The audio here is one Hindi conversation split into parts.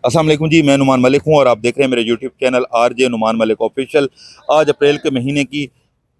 अस्सलाम वालेकुम जी, मैं नुमान मलिक हूं और आप देख रहे हैं मेरे YouTube channel RJ Numan Malik official. आज अप्रैल के महीने की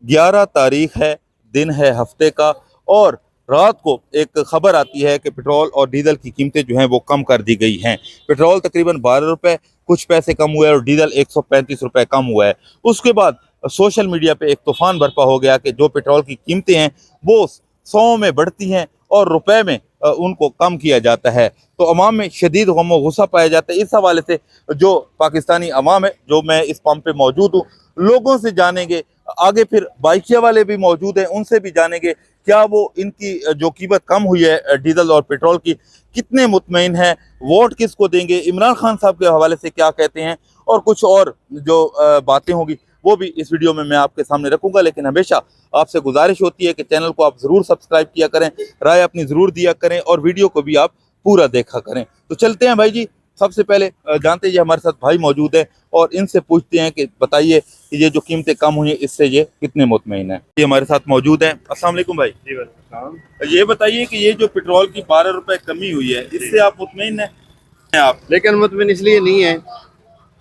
11 तारीख है, दिन है हफ्ते का, और रात को एक खबर आती है कि पेट्रोल और डीजल की कीमतें जो हैं वो कम कर दी गई हैं। पेट्रोल तकरीबन 12 रुपये कुछ पैसे कम हुआ है और डीजल 135 रुपये कम हुआ है। उसके बाद सोशल मीडिया पे एक तूफान बर्पा हो गया कि जो पेट्रोल की कीमतें हैं वो 100 में बढ़ती हैं और रुपए में उनको कम किया जाता है। तो अवाम में शदीद गम व गुस्सा पाया जाता है। इस हवाले से जो पाकिस्तानी अवाम है, जो मैं इस पंप पे मौजूद हूँ, लोगों से जानेंगे। आगे फिर बाइकिया वाले भी मौजूद हैं, उनसे भी जानेंगे क्या वो इनकी जो कीमत कम हुई है डीजल और पेट्रोल की, कितने मुतमईन हैं, वोट किसको देंगे, इमरान खान साहब के हवाले से क्या कहते हैं, और कुछ और जो बातें होंगी वो भी इस वीडियो में मैं आपके सामने रखूंगा। लेकिन हमेशा आपसे गुजारिश होती है कि चैनल को आप ज़रूर सब्सक्राइब किया करें, राय अपनी ज़रूर दिया करें और वीडियो को भी आप पूरा देखा करें। तो चलते हैं भाई जी। सबसे पहले जानते हैं, हमारे साथ भाई मौजूद है और इनसे पूछते हैं कि बताइए कि ये जो कीमतें कम हुई हैं इससे ये कितने मुतमईन हैं। ये हमारे साथ मौजूद हैं। अस्सलाम वालेकुम भाई। जी वालेकुम। ये बताइए कि ये जो पेट्रोल की 12 रुपए कमी हुई है, इससे आप मुतमईन हैं आप? लेकिन मुतमिन इसलिए नहीं है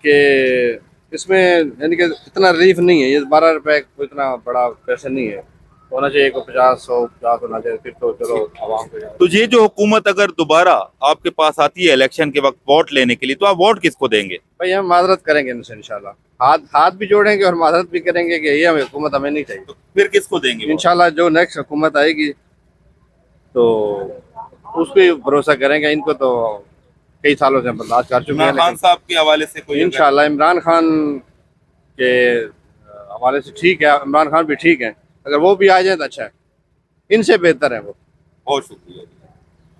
कि इसमें यानी कि इतना रिलीफ नहीं है। ये 12 रुपए कोई इतना बड़ा पैसा नहीं है, होना चाहिए को 50 100 50 होना चाहिए, फिर तो चलो आवाम को। तो ये जो हुकूमत अगर दोबारा आपके पास आती है इलेक्शन के वक्त वोट लेने के लिए, तो आप वोट किसको देंगे? भाई हम माजरत करेंगे इनसे इंशाल्लाह, हाथ हाथ भी जोड़ेंगे और माजरत भी करेंगे कि ये हमें हुकूमत हमें नहीं चाहिए। तो फिर किसको देंगे वोट? इंशाल्लाह जो नेक्स्ट हुकूमत आएगी तो उस पर भरोसा करेंगे। इनको तो कई सालों से हम बर्दाश्त कर चुके हैं। इमरान खान साहब के हवाले से कोई इंशाल्लाह इमरान खान के हवाले से ठीक है, इमरान खान भी ठीक है, अगर वो भी आ जाए तो अच्छा है, इनसे बेहतर है वो। बहुत शुक्रिया।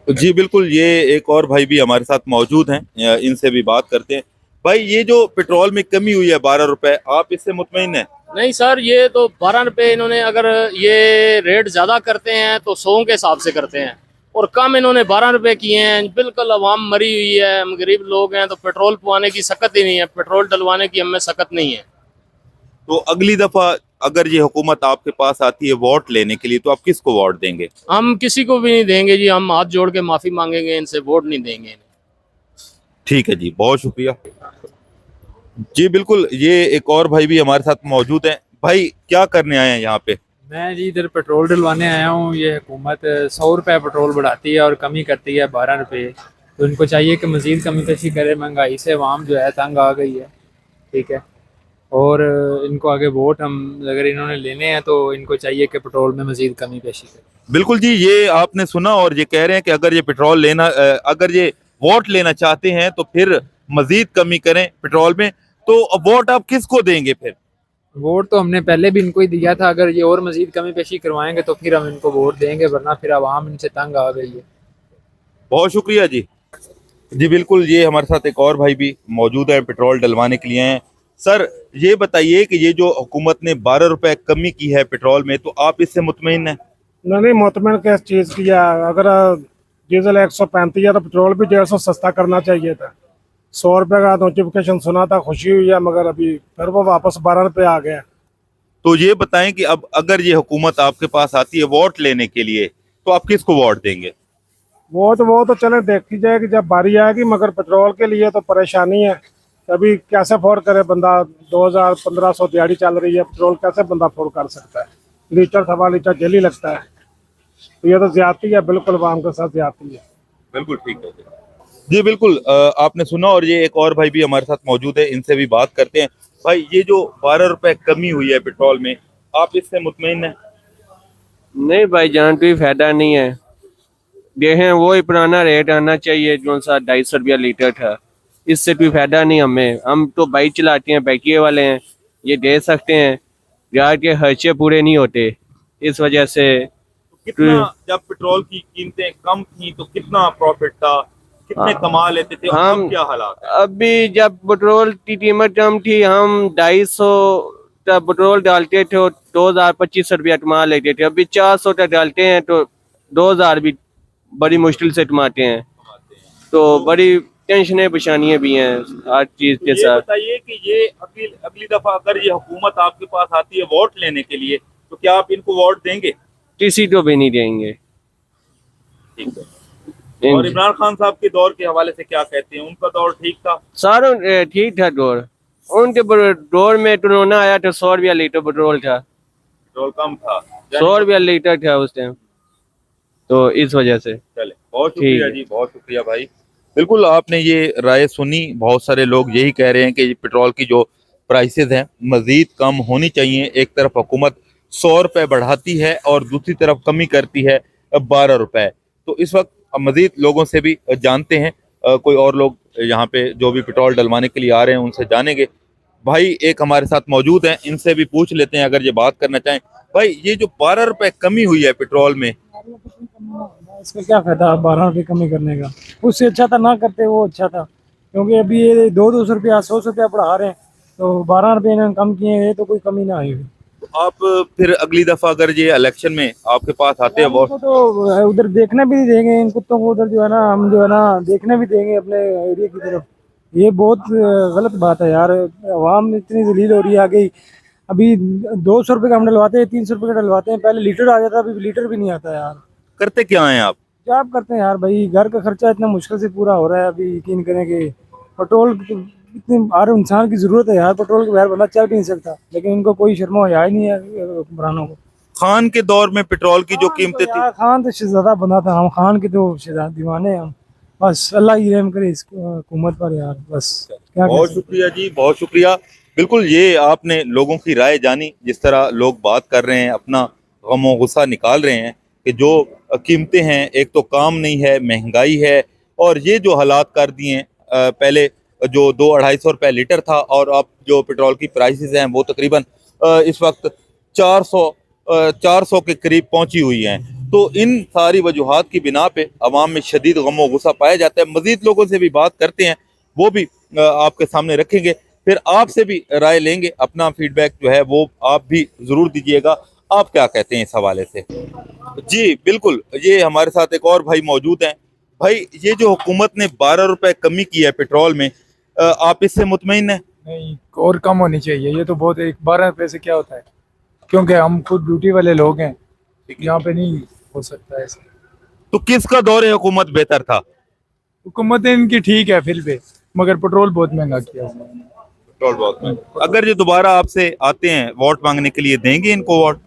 तो जी बिल्कुल, ये एक और भाई भी हमारे साथ मौजूद हैं, इनसे भी बात करते हैं। भाई, ये जो पेट्रोल में कमी हुई है 12 रुपए, आप इससे मुतमईन हैं? नहीं सर, ये तो 12 रुपये इन्होंने, अगर ये रेट ज़्यादा करते हैं तो 100 के हिसाब से करते हैं, और कम इन्होंने 12 रुपये किए हैं। बिल्कुल अवाम मरी हुई है, हम गरीब लोग हैं, तो पेट्रोल पवाने की सकत ही नहीं है, पेट्रोल डलवाने की हमें सकत नहीं है। तो अगली दफा अगर ये हुकूमत आपके पास आती है वोट लेने के लिए, तो आप किसको वोट देंगे? हम किसी को भी नहीं देंगे जी, हम हाथ जोड़ के माफ़ी मांगेंगे, इनसे वोट नहीं देंगे। ठीक है जी, बहुत शुक्रिया। जी बिल्कुल, ये एक और भाई भी हमारे साथ मौजूद हैं। भाई, क्या करने आए हैं यहाँ पे? मैं जी इधर पेट्रोल डलवाने आया हूँ। ये हुकूमत 100 रुपये पेट्रोल बढ़ाती है और कमी करती है 12 रुपये। तो इनको चाहिए कि मज़ीद कमी पेशी करे। महंगाई से आवाम जो है तंग आ गई है, ठीक है। और इनको आगे वोट हम अगर इन्होंने लेने हैं तो इनको चाहिए कि पेट्रोल में मज़ीद कमी पेशी करे। बिल्कुल जी, ये आपने सुना, और ये कह रहे हैं कि अगर ये पेट्रोल लेना अगर ये वोट लेना चाहते हैं तो फिर मजीद कमी करें पेट्रोल में। तो अब वोट आप किसको देंगे फिर? वोट तो हमने पहले भी इनको ही दिया था, अगर ये और मज़ीद कमी पेशी करवाएंगे तो फिर हम इनको वोट देंगे, वरना फिर आवाम इनसे तंग आ गई है। बहुत शुक्रिया जी। जी बिल्कुल, ये हमारे साथ एक और भाई भी मौजूद है, पेट्रोल डलवाने के लिए हैं। सर, ये बताइए कि ये जो हुकूमत ने 12 रुपए कमी की है पेट्रोल में, तो आप इससे मुतमईन हैं? नहीं, मुतमिन किस चीज़ की है? अगर डीजल 135 है तो पेट्रोल भी 150 सस्ता करना चाहिए था। 100 रुपये का नोटिफिकेशन सुना था, खुशी हुई है, मगर अभी फिर वो वापस 12 रुपये आ गया। तो ये बताएं कि अब अगर ये हुकूमत आपके पास आती है वोट लेने के लिए, तो आप किसको वोट देंगे? वो तो चले देखी जाएगी जब बारी आएगी, मगर पेट्रोल के लिए तो परेशानी है। अभी कैसे अफोर्ड करे बंदा? 2000 1500 दिहाड़ी चल रही है, पेट्रोल कैसे बंदा अफोर्ड कर सकता है? लीटर 1.25 लीटर डेली लगता है, तो ये तो ज्यादती है, बिल्कुल आवाम के साथ ज्यादती है। बिल्कुल ठीक है जी बिल्कुल, आपने सुना, और ये एक और भाई भी हमारे साथ मौजूद है, इनसे भी बात करते हैं। भाई, ये जो 12 रुपए कमी हुई है पेट्रोल में, आप इससे मुतमईन हैं? नहीं भाई जान, कोई फायदा नहीं है। देखें वो ही पुराना रेट आना चाहिए जो सा 250 रुपया लीटर था। इससे कोई फायदा नहीं हमें, हम तो बाइक चलाते हैं, बैठिए वाले हैं, ये दे सकते हैं, यार के खर्चे पूरे नहीं होते इस वजह से। कितना, जब पेट्रोल की कीमतें कम थी तो कितना प्रॉफिट था, कितने कमा लेते थे, और अब क्या हालात है? अभी जब पेट्रोल की कीमत कम थी, हम 250 का पेट्रोल डालते थे, 2025 रुपया कमा लेते थे। अभी 400 का डालते हैं तो 2000 भी बड़ी मुश्किल से कमाते हैं। तो बड़ी टेंशनें परेशानियां भी हैं हर चीज के ये साथ। बताइए कि ये अगली दफा अगर ये हुकूमत आपके पास आती है वोट लेने के लिए, तो क्या आप इनको वोट देंगे? किसी को भी नहीं देंगे। ठीक है और इमरान खान साहब के दौर के हवाले से क्या कहते हैं, उनका दौर ठीक था? सारों ठीक था दौर। उनके दौर में कोरोना आया तो 100 रुपया लीटर पेट्रोल था, पेट्रोल कम था, 100 रुपया लीटर था उस टाइम, तो इस वजह से। चले, बहुत शुक्रिया ठीक है। जी, बहुत शुक्रिया भाई। बिल्कुल आपने ये राय सुनी, बहुत सारे लोग यही कह रहे हैं कि पेट्रोल की जो प्राइसेस हैं मज़ीद कम होनी चाहिए। एक तरफ हुकूमत 100 रुपये बढ़ाती है और दूसरी तरफ कमी करती है 12 रुपये। तो इस वक्त मज़ीद लोगों से भी जानते हैं, कोई और लोग यहाँ पे जो भी पेट्रोल डलवाने के लिए आ रहे हैं उनसे जानेंगे। भाई एक हमारे साथ मौजूद हैं, इनसे भी पूछ लेते हैं अगर ये बात करना चाहें। भाई ये जो 12 रुपये कमी हुई है पेट्रोल में, इसका क्या फायदा 12 रुपये कमी करने का? उससे अच्छा था ना करते, वो अच्छा था। क्योंकि अभी ये 200 रुपया 100 रुपया बढ़ा रहे हैं, तो 12 रुपये इन्होंने कम किए हैं, तो कोई कमी ना आई। आप फिर अगली दफा अगर ये इलेक्शन में आपके पास आते हैं वो इनको तो उधर देखने भी नहीं देंगे, इन कुत्तों को उधर जो है ना, हम जो है ना देखने भी देंगे अपने एरिया की तरफ। ये बहुत गलत बात है यार, आवाम इतनी जलील हो रही है आगे। अभी 200 रुपये का हम डलवाते हैं, 300 रुपये का डलवाते हैं, पहले लीटर आ जाता, अभी लीटर भी नहीं आता यार। करते क्या हैं आप? क्या आप करते हैं यार भाई, घर का खर्चा इतना मुश्किल से पूरा हो रहा है। अभी यकीन करें कि पेट्रोल इतनी हर इंसान की जरूरत है यार, पेट्रोल के बगैर बंदा चल भी नहीं सकता, लेकिन इनको कोई शर्मा हया ही नहीं है हुक्मरानों को। खान के दौर में पेट्रोल की जो कीमतें थी, खान तो शहजादा बंदा था, हम खान के तो शहजादा दीवाने हैं हम। बस अल्लाह ही रहम करे इस हुकूमत पर यार, बस क्या कह बहुत सकते शुक्रिया जी, बहुत शुक्रिया। बिल्कुल ये आपने लोगों की राय जानी, जिस तरह लोग बात कर रहे हैं, अपना गम और गुस्सा निकाल रहे हैं कि जो कीमतें हैं, एक तो काम नहीं है, महंगाई है, और ये जो हालात कर दिए हैं। पहले जो 200-250 रुपये लीटर था और अब जो पेट्रोल की प्राइसेस हैं वो तकरीबन इस वक्त 400 के करीब पहुंची हुई हैं। तो इन सारी वजूहात की बिना पे अवाम में शदीद गम और गुस्सा पाया जाता है। मज़ीद लोगों से भी बात करते हैं, वो भी आपके सामने रखेंगे, फिर आपसे भी राय लेंगे। अपना फीडबैक जो है वो आप भी ज़रूर दीजिएगा, आप क्या कहते हैं इस हवाले से। जी बिल्कुल, ये हमारे साथ एक और भाई मौजूद हैं। भाई ये जो हुकूमत ने 12 रुपये कमी की है पेट्रोल में, आप इससे मुतमईन हैं? नहीं, और कम होनी चाहिए। ये तो बहुत, एक 12 रुपये से क्या होता है, क्योंकि हम खुद ड्यूटी वाले लोग हैं, यहाँ पे नहीं हो सकता ऐसा। तो किसका दौर हुकूमत बेहतर था? हुकूमत इनकी ठीक है फिर भी, मगर पेट्रोल बहुत महंगा किया है। पेट्रोल बहुत महंगा। अगर ये दोबारा आपसे आते हैं वोट मांगने के लिए, देंगे इनको वोट?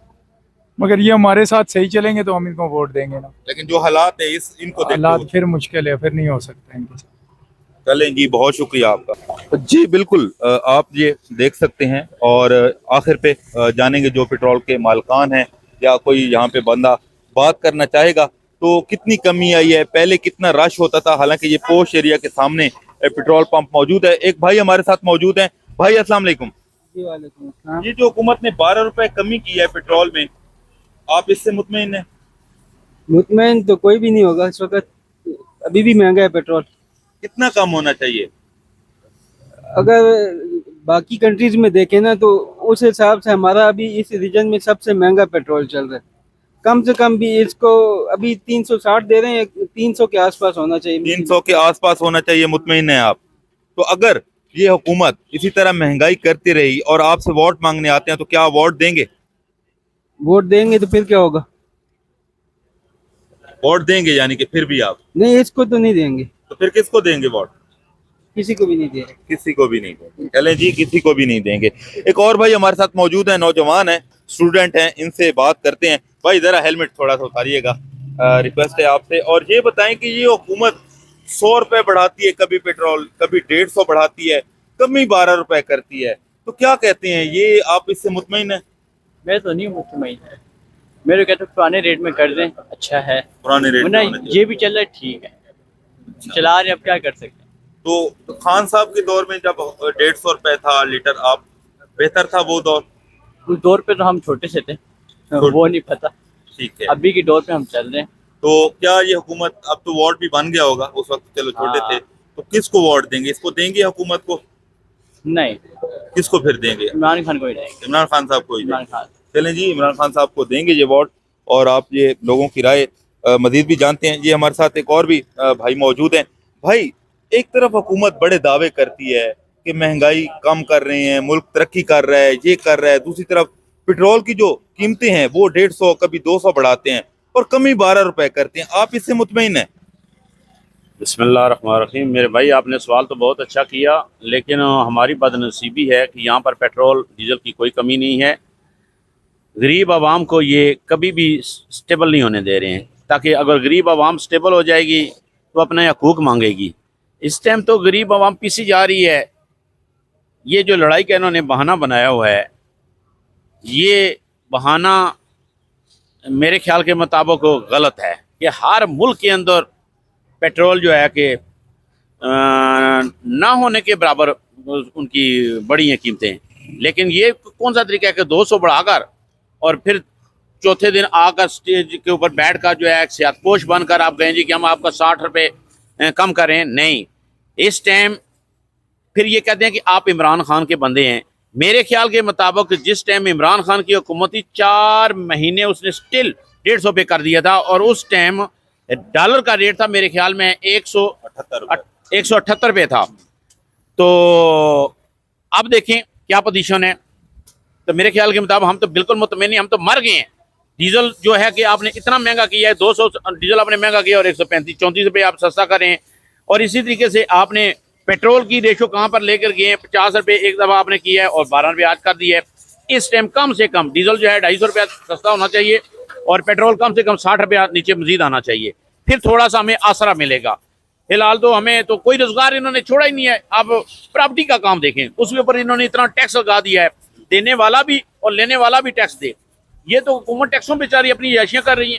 मगर ये हमारे साथ सही चलेंगे तो हम इनको वोट देंगे ना। लेकिन जो हालात है इनको देखते हालात हुए। फिर मुश्किल है, फिर नहीं हो सकता इनके साथ। चलें जी, बहुत शुक्रिया आपका। जी बिल्कुल, आप ये देख सकते हैं, और आखिर पे जानेंगे जो पेट्रोल के मालकान हैं या कोई यहाँ पे बंदा बात करना चाहेगा तो कितनी कमी आई है, पहले कितना रश होता था। हालांकि ये पोश एरिया के सामने पेट्रोल पंप मौजूद है। एक भाई हमारे साथ मौजूद हैं। भाई अस्सलाम वालेकुम। ये जो हुकूमत ने 12 रुपए कमी की है पेट्रोल में, आप इससे मुतमईन हैं? मुतमईन तो कोई भी नहीं होगा इस वक्त, अभी भी महंगा है पेट्रोल। कितना कम होना चाहिए? अगर बाकी कंट्रीज में देखें ना तो उस हिसाब से हमारा अभी इस रीजन में सबसे महंगा पेट्रोल चल रहा है। कम से कम भी इसको अभी 360 दे रहे हैं, 300 के आसपास होना चाहिए। 300 के आसपास होना चाहिए, मुतमईन है आप? तो अगर ये हुकूमत इसी तरह महंगाई करती रही और आपसे वोट मांगने आते हैं तो क्या वोट देंगे? वोट देंगे तो फिर क्या होगा? वोट देंगे यानी कि फिर भी आप? नहीं, इसको तो नहीं देंगे। तो फिर किसको देंगे वोट? किसी को भी नहीं देंगे। किसी को भी नहीं देंगे। चलें जी, किसी को भी नहीं देंगे। एक और भाई हमारे साथ मौजूद है, नौजवान है, स्टूडेंट हैं, इनसे बात करते हैं। भाई जरा हेलमेट थोड़ा सा उतारिएगा, रिक्वेस्ट है आपसे। और ये बताएं कि ये हुकूमत 100 रुपए बढ़ाती है कभी पेट्रोल, कभी 150 बढ़ाती है, कभी 12 रुपए करती है, तो क्या कहते हैं ये, आप इससे मुतमईन है? मैं तो नहीं मुतमईन है, मेरे कहते पुराने रेट में कर दें, अच्छा है। पुराने रेट वरना में ये भी चल रहा है, ठीक है, चला रहे, अब क्या कर सकते हैं। तो खान साहब के दौर में जब 150 रुपए था लीटर, आप बेहतर था वो दौर? उस दौर पे तो हम छोटे से थे, वो नहीं पता। ठीक है, अभी के दौर पे हम चल रहे हैं। तो क्या ये हुकूमत, अब तो वोट भी बन गया होगा, उस वक्त चलो छोटे हाँ। थे, तो किसको वोट देंगे? इसको देंगे हुकूमत को? नहीं, किसको फिर देंगे? इमरान खान को ही देंगे। इमरान खान साहब को ही इमरान देंगे। खान। चलें जी, इमरान खान साहब को देंगे ये वोट। और आप ये लोगों की राय मजीद भी जानते हैं। ये हमारे साथ एक और भी भाई मौजूद हैं। भाई एक तरफ हुकूमत बड़े दावे करती है कि महंगाई कम कर रहे हैं, मुल्क तरक्की कर रहा है, ये कर रहा है, दूसरी तरफ पेट्रोल की जो कीमतें हैं वो 150 कभी 200 बढ़ाते हैं और कमी 12 रुपए करते हैं। आप इससे मुतमईन हैं? बिस्मिल्लाहिर्रहमानिर्रहीम। मेरे भाई, आपने सवाल तो बहुत अच्छा किया, लेकिन हमारी बदनसीबी है कि यहाँ पर पेट्रोल डीजल की कोई कमी नहीं है। गरीब आवाम को ये कभी भी स्टेबल नहीं होने दे रहे हैं, ताकि अगर गरीब आवाम स्टेबल हो जाएगी तो अपने हकूक़ मांगेगी। इस टाइम तो गरीब आवाम पीसी जा रही है। ये जो लड़ाई का इन्होंने बहाना बनाया हुआ है, ये बहाना मेरे ख्याल के मुताबिक गलत है कि हर मुल्क के अंदर पेट्रोल जो है कि ना होने के बराबर उनकी बड़ी हैं कीमतें। लेकिन ये कौन सा तरीका है कि 200 बढ़ाकर और फिर चौथे दिन आकर स्टेज के ऊपर बैठ कर जो है सियातपोश बनकर आप कहें जी कि हम आपका 60 रुपये कम करें। नहीं, इस टाइम फिर ये कहते हैं कि आप इमरान खान के बंदे हैं। मेरे ख्याल के मुताबिक जिस टाइम इमरान खान की हुकूमत थी, 4 महीने उसने स्टिल 150 पे कर दिया था, और उस टाइम डॉलर का रेट था मेरे ख्याल में 178 पे था। तो अब देखें क्या पोजीशन है। तो मेरे ख्याल के मुताबिक हम तो बिल्कुल मुतमईन नहीं, हम तो मर गए हैं। डीजल जो है कि आपने इतना महंगा किया है, 200 डीजल आपने महंगा किया और 135-34 रुपये आप सस्ता करें। और इसी तरीके से आपने पेट्रोल की रेशो कहाँ पर लेकर गए हैं, 50 रुपये एक दफ़ा आपने किया है और 12 रुपये आज कर दिया है। इस टाइम कम से कम डीजल जो है 250 रुपया सस्ता होना चाहिए और पेट्रोल कम से कम 60 रुपया नीचे मजीद आना चाहिए, फिर थोड़ा सा हमें आसरा मिलेगा। फिलहाल तो हमें तो कोई रोजगार इन्होंने छोड़ा ही नहीं है। अब प्रॉपर्टी का काम देखें, उसके ऊपर इन्होंने इतना टैक्स लगा दिया है, देने वाला भी और लेने वाला भी टैक्स दे। ये तो हुकूमत टैक्सों बेचारी अपनी याशियाँ कर रही है।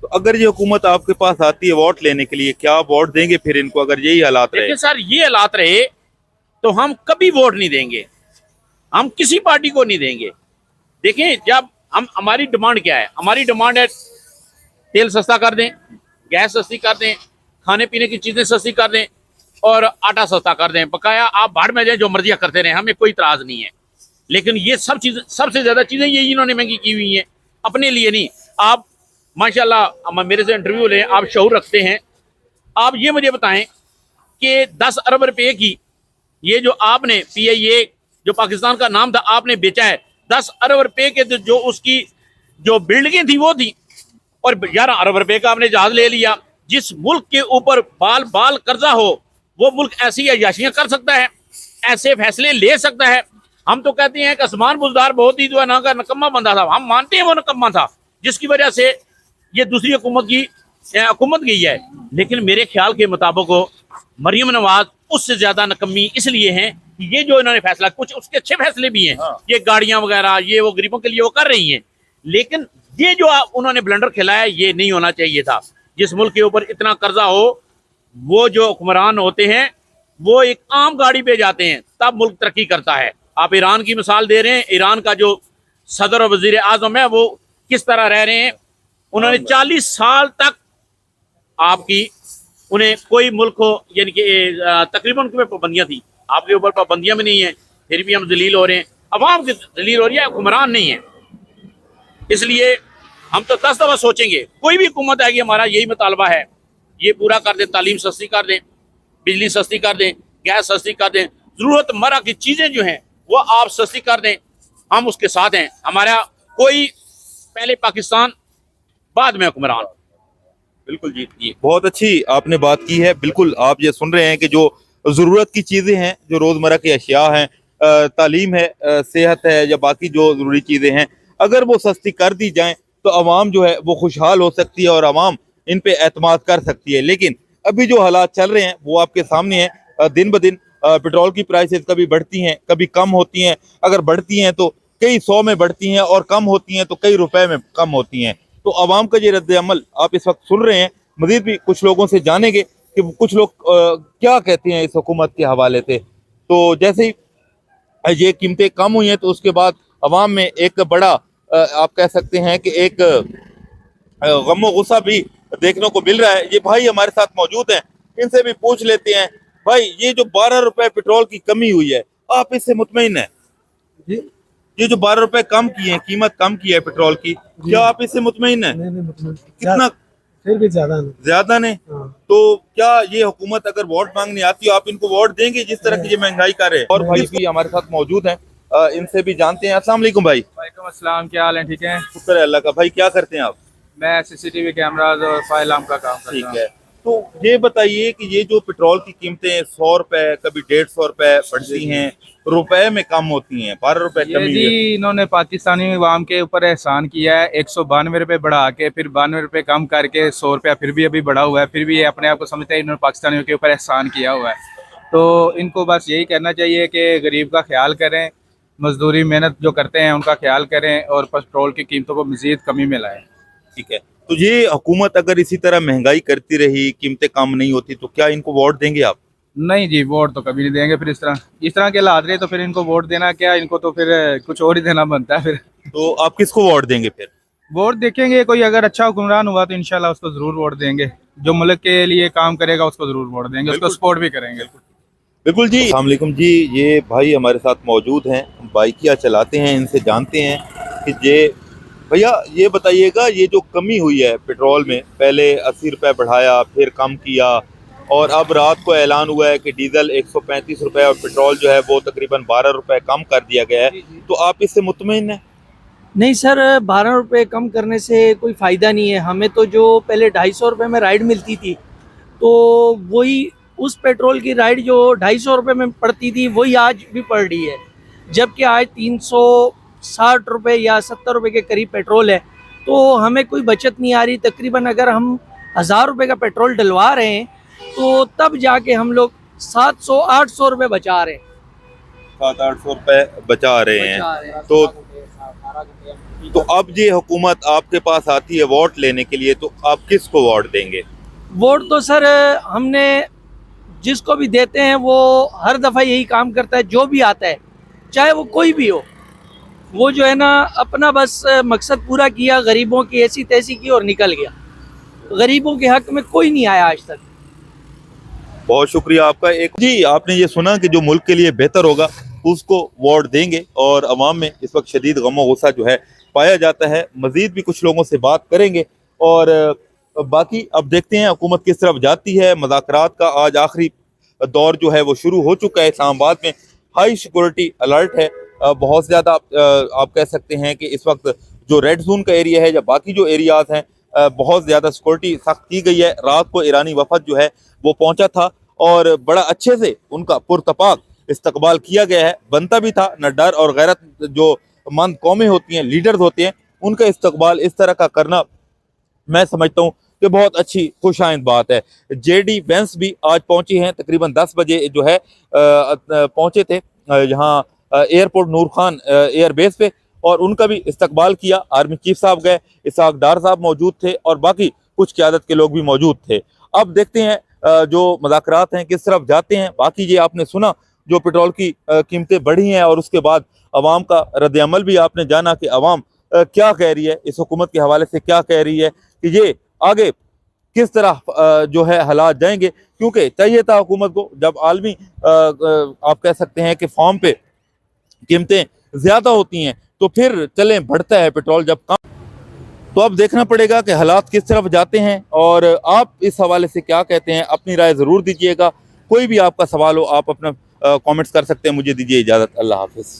तो अगर ये हुकूमत आपके पास आती है वोट लेने के लिए, क्या आप वोट देंगे फिर इनको, अगर यही हालात रहे? देखिए सर, ये हालात रहे तो हम कभी वोट नहीं देंगे, हम किसी पार्टी को नहीं देंगे। देखें, जब हम, हमारी डिमांड क्या है? हमारी डिमांड है तेल सस्ता कर दें, गैस सस्ती कर दें, खाने पीने की चीज़ें सस्ती कर दें और आटा सस्ता कर दें। बकाया आप भाड़ में जाएं, जो मर्जियाँ करते रहें, हमें कोई इतराज़ नहीं है। लेकिन ये सब चीज़ें, सबसे ज़्यादा चीज़ें यही इन्होंने महंगी की हुई हैं, अपने लिए नहीं। आप माशाल्लाह मेरे से इंटरव्यू लें, आप शऊर रखते हैं। आप ये मुझे बताएं कि 10 अरब रुपये की ये जो आपने PIA जो पाकिस्तान का नाम था आपने बेचा है, 10 अरब रुपये के जो उसकी जो बिल्डिंगें थी वो थी, और 11 अरब रुपये का आपने जहाज ले लिया। जिस मुल्क के ऊपर बाल बाल कर्जा हो वो मुल्क ऐसी अयाशियां कर सकता है, ऐसे फैसले ले सकता है। हम तो कहते हैं कि आसमान बुजदार बहुत ही जो है ना का नकम्मा बंदा था, हम मानते हैं वो नकम्मा था, जिसकी वजह से ये दूसरी हुकूमत गई है। लेकिन मेरे ख्याल के मुताबिक मरियम नवाज उससे ज्यादा नकम्मी इसलिए हैं कि ये जो इन्होंने फैसला, कुछ उसके अच्छे फैसले भी हैं, ये गाड़ियां वगैरह ये वो गरीबों के लिए वो कर रही हैं, लेकिन ये जो उन्होंने ब्लंडर खिलाया ये नहीं होना चाहिए था। जिस मुल्क के ऊपर इतना कर्जा हो, वो जो हुक्मरान होते हैं वो एक आम गाड़ी पे जाते हैं तब मुल्क तरक्की करता है। आप ईरान की मिसाल दे रहे हैं, ईरान का जो सदर और वजीर आजम है वो किस तरह रह रहे हैं। उन्होंने 40 साल तक आपकी उन्हें कोई मुल्क हो, यानी कि तकरीबन उनके पाबंदियाँ थी, आपके ऊपर पाबंदियाँ भी नहीं है, फिर भी हम जलील हो रहे हैं, अवाम की जलील हो रही है, हुक्मरान नहीं है। इसलिए हम तो 10 दफ़ा सोचेंगे, कोई भी हुकूमत आएगी, हमारा यही मुतालबा है, ये पूरा कर दें, तालीम सस्ती कर दें, बिजली सस्ती कर दें, गैस सस्ती कर दें, ज़रूरतमर्रा की चीज़ें जो हैं वो आप सस्ती कर दें, हम उसके साथ हैं। हमारा कोई पहले पाकिस्तान बाद में हुक्मरान। बिल्कुल जी, बहुत अच्छी आपने बात की है। बिल्कुल आप ये सुन रहे हैं कि जो ज़रूरत की चीज़ें हैं, जो रोज़मर्रा की अशिया हैं, तालीम है, सेहत है, या बाकी जो ज़रूरी चीज़ें हैं, अगर वो सस्ती कर दी जाएं तो आवाम जो है वो खुशहाल हो सकती है और आवाम इन पे एतमाद कर सकती है। लेकिन अभी जो हालात चल रहे हैं वो आपके सामने हैं। दिन ब दिन पेट्रोल की प्राइसेस कभी बढ़ती हैं, कभी कम होती हैं। अगर बढ़ती हैं तो कई 100 में बढ़ती हैं और कम होती हैं तो कई रुपए में कम होती हैं। तो आवाम का ये रद्द-ए-अमल आप इस वक्त सुन रहे हैं। मजीद भी कुछ लोगों से जानेंगे कि कुछ लोग क्या कहते हैं इस हुकूमत के हवाले से। तो जैसे ही ये कीमतें कम हुई हैं तो उसके बाद आवाम में एक बड़ा आप कह सकते हैं कि एक गम गुस्सा भी देखने को मिल रहा है। ये भाई हमारे साथ मौजूद हैं, इनसे भी पूछ लेते हैं। भाई, ये जो 12 रुपए पेट्रोल की कमी हुई है, आप इससे मुतमईन हैं? ये जो 12 रुपए कम की है, कीमत कम की है पेट्रोल की, क्या आप इससे मुतमईन हैं? नहीं, कितना? फिर भी ज्यादा नहीं। तो क्या ये हुकूमत अगर वोट मांगने आती है, आप इनको वोट देंगे जिस तरह की ये महंगाई कर रहे हैं? और भाई भी हमारे साथ मौजूद हैं, इनसे भी जानते हैं। अस्सलाम वालेकुम भाई। वालेकुम अस्सलाम, क्या हाल है? ठीक है, शुक्र है अल्लाह का। भाई क्या करते हैं आप? मैं CCTV कैमराज और फायर अलार्म का काम करता हूं। ठीक है। तो ये बताइए कि ये जो पेट्रोल की कीमतें 100 रुपए, कभी 150 रुपए बढ़ती हैं, रुपए में कम होती हैं, 12 रुपए ये कमी जी है। इन्होंने पाकिस्तानी अवाम के ऊपर एहसान किया है, 192 रुपये बढ़ा के फिर 92 रुपये कम करके 100 रुपया फिर भी अभी बढ़ा हुआ है। फिर भी ये अपने आप को समझते हैं इन्होंने पाकिस्तानियों के ऊपर एहसान किया हुआ है। तो इनको बस यही करना चाहिए कि गरीब का ख्याल करें, मजदूरी मेहनत जो करते हैं उनका ख्याल करें और पेट्रोल की कीमतों को मज़ीद कमी में लाएं। ठीक है, तो ये हुकूमत अगर इसी तरह महंगाई करती रही, कीमतें कम नहीं होती, तो क्या इनको वोट देंगे आप? नहीं जी, वोट तो कभी नहीं देंगे। फिर इस तरह के हालात रहे तो फिर इनको वोट देना क्या, इनको तो फिर कुछ और ही देना बनता है। फिर तो आप किसको वोट देंगे फिर? वोट देखेंगे, कोई अगर अच्छा हुक्मरान हुआ तो इंशाल्लाह उसको जरूर वोट देंगे। जो मुल्क के लिए काम करेगा उसको जरूर वोट देंगे, उसको सपोर्ट भी करेंगे। बिल्कुल जी। अस्सलाम वालेकुम जी, ये भाई हमारे साथ मौजूद हैं, बाइकियाँ चलाते हैं, इनसे जानते हैं कि ये भैया ये बताइएगा, ये जो कमी हुई है पेट्रोल में, पहले 80 रुपये बढ़ाया, फिर कम किया, और अब रात को ऐलान हुआ है कि डीजल 135 रुपये और पेट्रोल जो है वो तकरीबन 12 रुपये कम कर दिया गया है, तो आप इससे मुतमईन हैं? नहीं सर, 12 रुपये कम करने से कोई फ़ायदा नहीं है। हमें तो जो पहले 250 रुपये में राइड मिलती थी, तो वही उस पेट्रोल की राइड जो 250 रुपये में पड़ती थी वही आज भी पड़ रही है, जबकि आज 360 रुपये या 70 रुपये के करीब पेट्रोल है। तो हमें कोई बचत नहीं आ रही। तकरीबन अगर हम 1000 रुपये का पेट्रोल डलवा रहे हैं तो तब जाके हम लोग 700-800 रुपये बचा रहे हैं। 700-800 रुपये बचा रहे हैं। तो अब ये हुकूमत आपके पास आती है वोट लेने के लिए, तो आप किसको वोट देंगे? वोट तो सर हमने जिसको भी देते हैं वो हर दफ़ा यही काम करता है, जो भी आता है चाहे वो कोई भी हो, वो जो है ना अपना बस मकसद पूरा किया, गरीबों की ऐसी तैसी की और निकल गया। गरीबों के हक में कोई नहीं आया आज तक। बहुत शुक्रिया आपका। एक जी, आपने ये सुना कि जो मुल्क के लिए बेहतर होगा उसको वोट देंगे, और अवाम में इस वक्त शदीद गम गुस्सा जो है पाया जाता है। मज़ीद भी कुछ लोगों से बात करेंगे, और बाकी अब देखते हैं हुकूमत किस तरफ जाती है। मुज़ाकरात का आज आखिरी दौर जो है वो शुरू हो चुका है। इस्लामाबाद में हाई सिक्योरिटी अलर्ट है, बहुत ज़्यादा आप कह सकते हैं कि इस वक्त जो रेड जोन का एरिया है या बाकी जो एरियाज़ हैं, बहुत ज़्यादा सिक्योरिटी सख्त की गई है। रात को ईरानी वफद जो है वो पहुंचा था और बड़ा अच्छे से उनका पुरतपाक इस्तकबाल किया गया है। बनता भी था, न डर और गैरत जो मंद कौमें होती हैं, लीडर्स होते हैं, उनका इस्तकबाल इस तरह का करना मैं समझता हूँ कि बहुत अच्छी खुशाइंद बात है। जेडी वेंस भी आज पहुंची हैं, तकरीबन 10 बजे जो है पहुंचे थे यहाँ एयरपोर्ट नूर खान एयरबेस पे, और उनका भी इस्तकबाल किया। आर्मी चीफ साहब गए, इसहाक डार साहब मौजूद थे, और बाकी कुछ क़यादत के लोग भी मौजूद थे। अब देखते हैं जो मुज़ाकरात हैं किस तरफ जाते हैं। बाकी ये आपने सुना जो पेट्रोल की कीमतें बढ़ी हैं, और उसके बाद अवाम का रद्द-ए-अमल भी आपने जाना कि अवाम क्या कह रही है, इस हुकूमत के हवाले से क्या कह रही है कि ये आगे किस तरह जो है हालात जाएंगे। क्योंकि चाहिए था हुकूमत को, जब आलमी आप कह सकते हैं कि फॉर्म पे कीमतें ज़्यादा होती हैं तो फिर चलें बढ़ता है पेट्रोल जब कम। तो अब देखना पड़ेगा कि हालात किस तरफ जाते हैं, और आप इस हवाले से क्या कहते हैं, अपनी राय ज़रूर दीजिएगा। कोई भी आपका सवाल हो आप अपना कमेंट्स कर सकते हैं। मुझे दीजिए इजाज़त। अल्लाह हाफिज़।